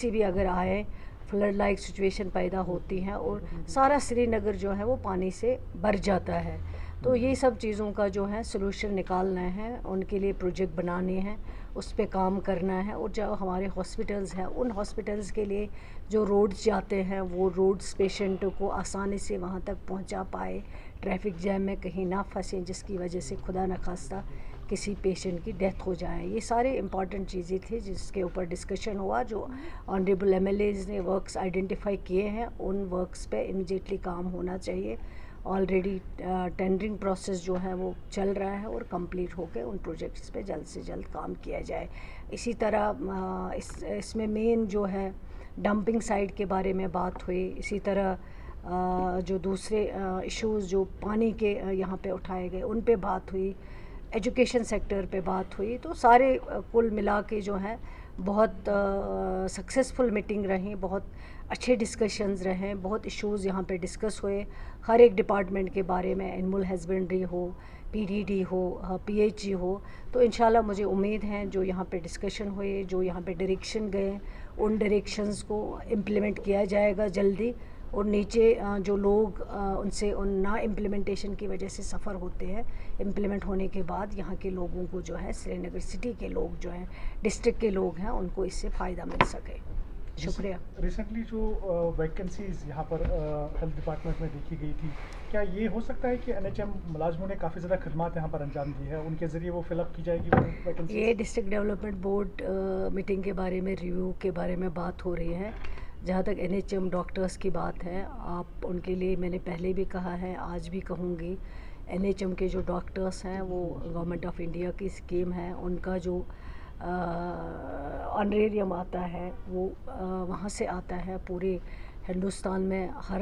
60 भी अगर आए, फ्लड लाइक सिचुएशन पैदा होती हैं और सारा श्रीनगर जो है वो पानी से भर जाता है। तो ये सब चीज़ों का जो है सलूशन निकालना है, उनके लिए प्रोजेक्ट बनाने हैं, उस पे काम करना है। और जो हमारे हॉस्पिटल्स हैं, उन हॉस्पिटल्स के लिए जो रोड्स जाते हैं वो रोड्स पेशेंटों को आसानी से वहाँ तक पहुँचा पाए, ट्रैफिक जैम में कहीं ना फंसें जिसकी वजह से खुदा न खास्ता किसी पेशेंट की डेथ हो जाए। ये सारे इंपॉर्टेंट चीज़ें थी जिसके ऊपर डिस्कशन हुआ। जो ऑनरेबल एमएलएज ने वर्क्स आइडेंटिफाई किए हैं, उन वर्क्स पे इमीडिएटली काम होना चाहिए। ऑलरेडी टेंडरिंग प्रोसेस जो है वो चल रहा है और कंप्लीट होकर उन प्रोजेक्ट्स पे जल्द से जल्द काम किया जाए। इसी तरह इसमें मेन जो है डंपिंग साइट के बारे में बात हुई। इसी तरह जो दूसरे इश्यूज़ जो पानी के यहाँ पे उठाए गए उन पे बात हुई, एजुकेशन सेक्टर पे बात हुई। तो सारे कुल मिला के जो है बहुत सक्सेसफुल मीटिंग रही, बहुत अच्छे डिस्कशंस रहे, बहुत इश्यूज़ यहाँ पे डिस्कस हुए हर एक डिपार्टमेंट के बारे में, एनिमल हस्बेंड्री हो, पीडीडी हो, पीएचई हो। तो इंशाल्लाह मुझे उम्मीद है जो यहाँ पे डिस्कशन हुए, जो यहाँ पे डायरेक्शन गए, उन डायरेक्शंस को इम्प्लीमेंट किया जाएगा जल्दी। और नीचे जो लोग उनसे उन ना इम्प्लीमेंटेशन की वजह से सफ़र होते हैं, इम्प्लीमेंट होने के बाद यहाँ के लोगों को जो है, श्रीनगर सिटी के लोग जो हैं, डिस्ट्रिक्ट के लोग हैं, उनको इससे फ़ायदा मिल सके। शुक्रिया। रिसेंटली जो वैकेंसीज यहाँ पर हेल्थ डिपार्टमेंट में देखी गई थी, क्या ये हो सकता है कि एनएचएम मुलाजमों ने काफ़ी ज़्यादा खदमात यहाँ पर अंजाम दी है, उनके ज़रिए वो फिलअप की जाएगी वो वैकेंसी? ये डिस्ट्रिक्ट डेवलपमेंट बोर्ड मीटिंग के बारे में, रिव्यू के बारे में बात हो रही है। जहाँ तक एनएचएम डॉक्टर्स की बात है, आप उनके लिए मैंने पहले भी कहा है, आज भी कहूँगी, एनएचएम के जो डॉक्टर्स हैं वो गवर्नमेंट ऑफ इंडिया की स्कीम है। उनका जो ऑनरेरियम आता है वो वहाँ से आता है, पूरे हिंदुस्तान में हर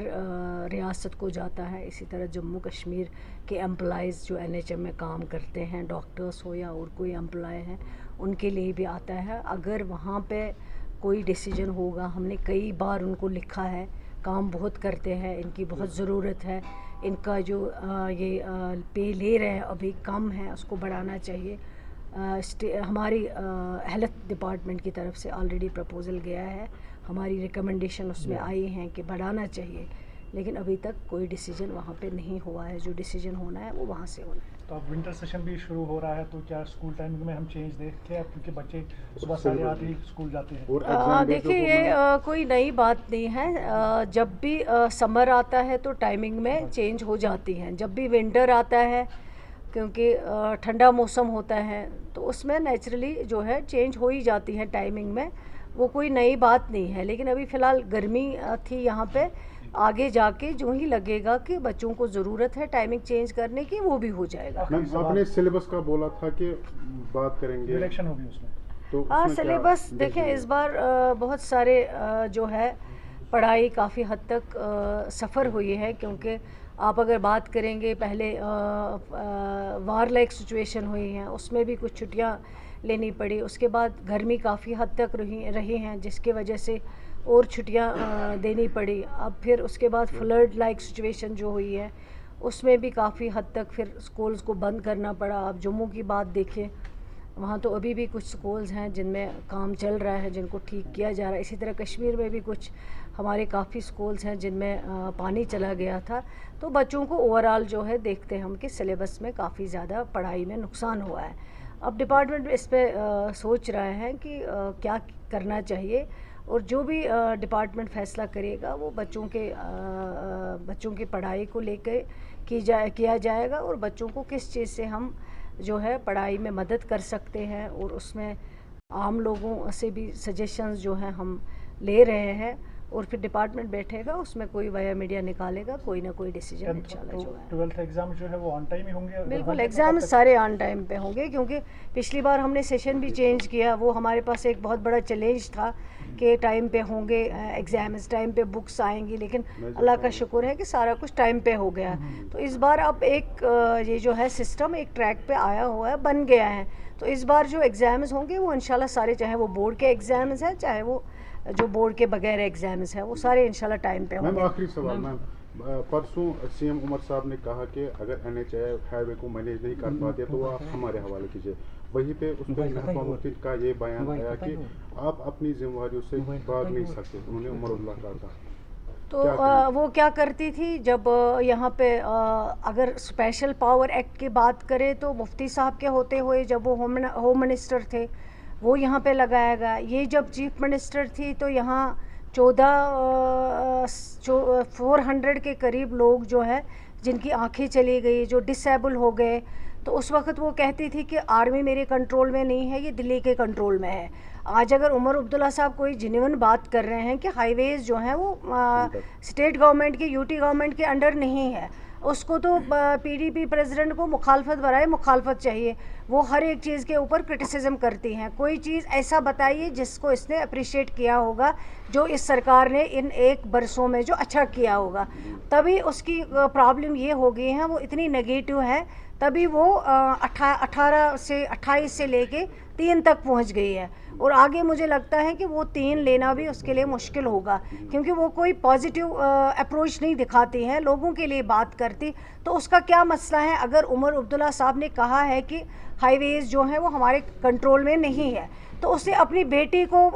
रियासत को जाता है। इसी तरह जम्मू कश्मीर के एम्प्लॉइज़ जो एनएचएम में काम करते हैं, डॉक्टर्स हो या और कोई एम्प्लॉय हैं, उनके लिए भी आता है। अगर वहाँ पे कोई डिसीजन होगा, हमने कई बार उनको लिखा है, काम बहुत करते हैं, इनकी बहुत ज़रूरत है, इनका जो ये पे ले रहे हैं अभी कम है, उसको बढ़ाना चाहिए। हमारी हेल्थ डिपार्टमेंट की तरफ से ऑलरेडी प्रपोज़ल गया है, हमारी रिकमेंडेशन उसमें आई हैं कि बढ़ाना चाहिए, लेकिन अभी तक कोई डिसीजन वहाँ पे नहीं हुआ है। जो डिसीजन होना है वो वहाँ से होना है। तो अब विंटर सेशन भी शुरू हो रहा है, तो क्या स्कूल टाइमिंग में हम चेंज देखते हैं, क्योंकि बच्चे सुबह 8:30 ही स्कूल जाते हैं? देखिए, ये कोई नई बात नहीं है। जब भी समर आता है तो टाइमिंग में चेंज हो जाती हैं। जब भी विंटर आता है, क्योंकि ठंडा मौसम होता है, तो उसमें नेचुरली जो है चेंज हो ही जाती है टाइमिंग में, वो कोई नई बात नहीं है। लेकिन अभी फ़िलहाल गर्मी थी यहाँ पे, आगे जाके जो ही लगेगा कि बच्चों को ज़रूरत है टाइमिंग चेंज करने की, वो भी हो जाएगा। मैम, आपने सिलेबस का बोला था कि बात करेंगे, इलेक्शन होगी उसमें, तो हाँ, सिलेबस देखें, इस बार बहुत सारे जो है पढ़ाई काफ़ी हद तक सफ़र हुई है। क्योंकि आप अगर बात करेंगे, पहले वार लाइक सिचुएशन हुई हैं, उसमें भी कुछ छुट्टियां लेनी पड़ी। उसके बाद गर्मी काफ़ी हद तक रही हैं, जिसकी वजह से और छुट्टियां देनी पड़ी। अब फिर उसके बाद फ्लड लाइक सिचुएशन जो हुई है, उसमें भी काफ़ी हद तक फिर स्कूल्स को बंद करना पड़ा। अब जम्मू की बात देखें, वहाँ तो अभी भी कुछ स्कूल्स हैं जिनमें काम चल रहा है, जिनको ठीक किया जा रहा है। इसी तरह कश्मीर में भी कुछ हमारे काफ़ी स्कूल्स हैं जिनमें पानी चला गया था। तो बच्चों को ओवरऑल जो है देखते हैं हम कि सिलेबस में काफ़ी ज़्यादा पढ़ाई में नुकसान हुआ है। अब डिपार्टमेंट इस पर सोच रहे हैं कि क्या करना चाहिए, और जो भी डिपार्टमेंट फ़ैसला करेगा वो बच्चों की पढ़ाई को लेकर किया जाएगा, और बच्चों को किस चीज़ से हम जो है पढ़ाई में मदद कर सकते हैं, और उसमें आम लोगों से भी सजेशंस जो हैं हम ले रहे हैं। और फिर डिपार्टमेंट बैठेगा, उसमें कोई वाया मीडिया निकालेगा कोई ना कोई डिसीजन इंशाल्लाह जो है। 12th एग्जाम जो है वो ऑन टाइम ही होंगे? बिल्कुल, एग्ज़ाम सारे ऑन टाइम पे होंगे, क्योंकि पिछली बार हमने सेशन भी चेंज किया। वो हमारे पास एक बहुत बड़ा चैलेंज था कि टाइम पे होंगे एग्ज़ाम्स, टाइम पे बुक्स आएंगी, लेकिन अल्लाह का शुक्र है कि सारा कुछ टाइम पे हो गया। तो इस बार अब एक ये जो है सिस्टम एक ट्रैक पे आया हुआ है, बन गया है। तो इस बार जो एग्ज़ाम्स होंगे वो इंशाल्लाह सारे, चाहे वो बोर्ड के एग्ज़ाम्स हैं, चाहे वो जो बोर्ड के बगैर एग्ज़ाम्स हैं, वो सारे इंशाल्लाह टाइम पे होंगे। मैम, आखिरी सवाल मैम, परसों सीएम उमर साहब ने कहा कि अगर एनएचए हाईवे को मैनेज नहीं कर पाते तो आप हमारे हवाले कीजिए। वहीं पे उस पर महबूबा मुफ्ती का ये बयान आया कि आप अपनी जिम्मेदारियों से भाग नहीं सकते, उन्होंने उमरुल्लाह कहा था। तो वो क्या करती थी जब यहाँ पे अगर स्पेशल पावर एक्ट की बात करें तो मुफ्ती साहब के होते हुए जब वो होम मिनिस्टर थे वो यहाँ पे लगाया गया। ये जब चीफ मिनिस्टर थी तो यहाँ 400 के करीब लोग जो है जिनकी आंखें चली गई, जो डिसेबल हो गए, तो उस वक्त वो कहती थी कि आर्मी मेरे कंट्रोल में नहीं है, ये दिल्ली के कंट्रोल में है। आज अगर उमर अब्दुल्ला साहब कोई जेन्युइन बात कर रहे हैं कि हाईवेज़ जो हैं वो स्टेट गवर्नमेंट की, यूटी गवर्नमेंट के अंडर नहीं है, उसको तो पीडीपी प्रेसिडेंट को मुखालफत बराए मुखालफत चाहिए। वो हर एक चीज़ के ऊपर क्रिटिसिज्म करती हैं। कोई चीज़ ऐसा बताइए जिसको इसने अप्रिशिएट किया होगा, जो इस सरकार ने इन 1 बरसों में जो अच्छा किया होगा। तभी उसकी प्रॉब्लम ये हो गई है, वो इतनी नेगेटिव है, तभी वो 28 से लेके 3 तक पहुंच गई है। और आगे मुझे लगता है कि वो 3 लेना भी उसके लिए मुश्किल होगा, क्योंकि वो कोई पॉजिटिव अप्रोच नहीं दिखाती है, लोगों के लिए बात करती। तो उसका क्या मसला है? अगर उमर अब्दुल्ला साहब ने कहा है कि हाईवेज़ जो है वो हमारे कंट्रोल में नहीं है, तो उसने अपनी बेटी को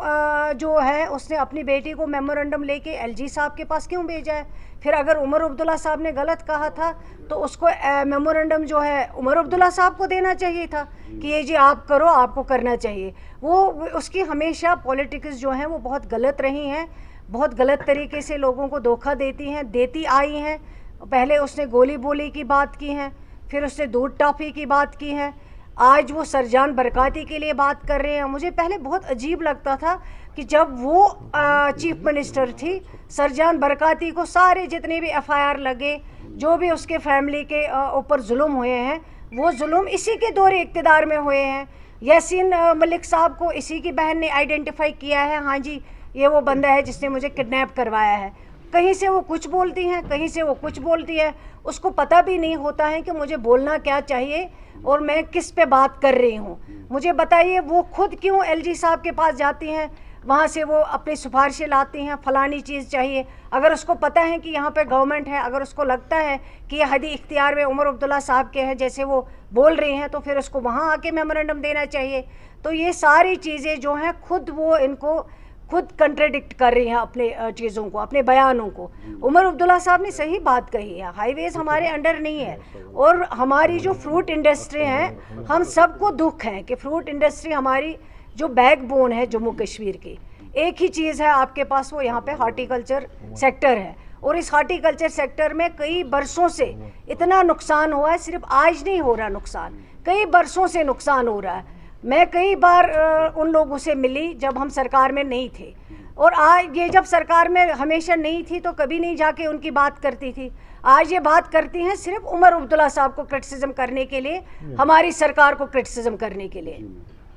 जो है उसने अपनी बेटी को मेमोरेंडम लेके एलजी साहब के पास क्यों भेजा है? फिर अगर उमर अब्दुल्ला साहब ने गलत कहा था तो उसको मेमोरेंडम जो है उमर अब्दुल्ला साहब को देना चाहिए था कि ये जी आप करो, आपको करना चाहिए। वो उसकी हमेशा पॉलिटिक्स जो हैं वो बहुत गलत रही हैं, बहुत गलत तरीके से लोगों को धोखा देती आई हैं। पहले उसने गोली बोली की बात की है, फिर उसने दूध टॉफ़ी की बात की है, आज वो सरजान बरकाती के लिए बात कर रहे हैं। मुझे पहले बहुत अजीब लगता था कि जब वो चीफ मिनिस्टर थी, सरजान बरकाती को सारे जितने भी एफआईआर लगे, जो भी उसके फैमिली के ऊपर जुल्म हुए हैं, वो जुल्म इसी के दौरे इक़्तिदार में हुए हैं। यासीन मलिक साहब को इसी की बहन ने आइडेंटिफाई किया है, हाँ जी ये वो बंदा है जिसने मुझे किडनैप करवाया है। कहीं से वो कुछ बोलती हैं, कहीं से वो कुछ बोलती है, उसको पता भी नहीं होता है कि मुझे बोलना क्या चाहिए और मैं किस पे बात कर रही हूँ। मुझे बताइए वो खुद क्यों एलजी साहब के पास जाती हैं, वहाँ से वो अपनी सिफारिशें लाती हैं, फ़लानी चीज़ चाहिए। अगर उसको पता है कि यहाँ पे गवर्नमेंट है, अगर उसको लगता है कि ये हदी इख्तियार में उमर अब्दुल्ला साहब के हैं जैसे वो बोल रही हैं, तो फिर उसको वहाँ आके मेमोरेंडम देना चाहिए। तो ये सारी चीज़ें जो हैं खुद वो इनको खुद कंट्राडिक्ट कर रही हैं अपने चीज़ों को, अपने बयानों को। उमर अब्दुल्ला साहब ने सही बात कही है, हाईवेज़ हमारे अंडर नहीं है। और हमारी जो फ्रूट इंडस्ट्री है, हम सबको दुख है कि फ्रूट इंडस्ट्री हमारी जो बैकबोन है जम्मू कश्मीर की, एक ही चीज़ है आपके पास, वो यहाँ पे हार्टिकल्चर सेक्टर है। और इस हार्टिकल्चर सेक्टर में कई बरसों से इतना नुकसान हुआ है, सिर्फ आज नहीं हो रहा नुकसान, कई बरसों से नुकसान हो रहा है। मैं कई बार उन लोगों से मिली जब हम सरकार में नहीं थे, और आज ये जब सरकार में हमेशा नहीं थी तो कभी नहीं जाके उनकी बात करती थी। आज ये बात करती हैं सिर्फ उमर अब्दुल्ला साहब को क्रिटिसिज्म करने के लिए, हमारी सरकार को क्रिटिसिज्म करने के लिए।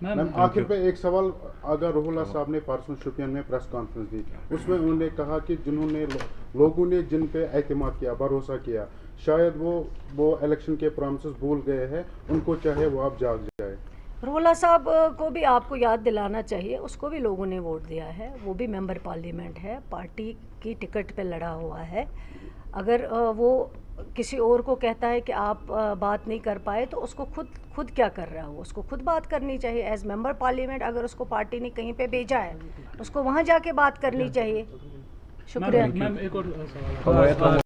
मैम आखिर पे एक सवाल, अगर रुहुल्लाह साहब ने परसों शोपियान में प्रेस कॉन्फ्रेंस दी, उसमें उन्होंने कहा कि जिन्होंने लोगों ने जिन पे एतमाद किया, भरोसा किया, शायद वो इलेक्शन के प्रॉमिसेस भूल गए हैं, उनको चाहे वो आप जाग जाए। रुहुल्लाह साहब को भी आपको याद दिलाना चाहिए, उसको भी लोगों ने वोट दिया है, वो भी मेंबर पार्लियामेंट है, पार्टी की टिकट पे लड़ा हुआ है। अगर वो किसी और को कहता है कि आप बात नहीं कर पाए, तो उसको खुद क्या कर रहा हो, उसको खुद बात करनी चाहिए एज मेंबर पार्लियामेंट। अगर उसको पार्टी ने कहीं पे भेजा है, उसको वहाँ जाके बात करनी चाहिए। शुक्रिया। मैम एक और सवाल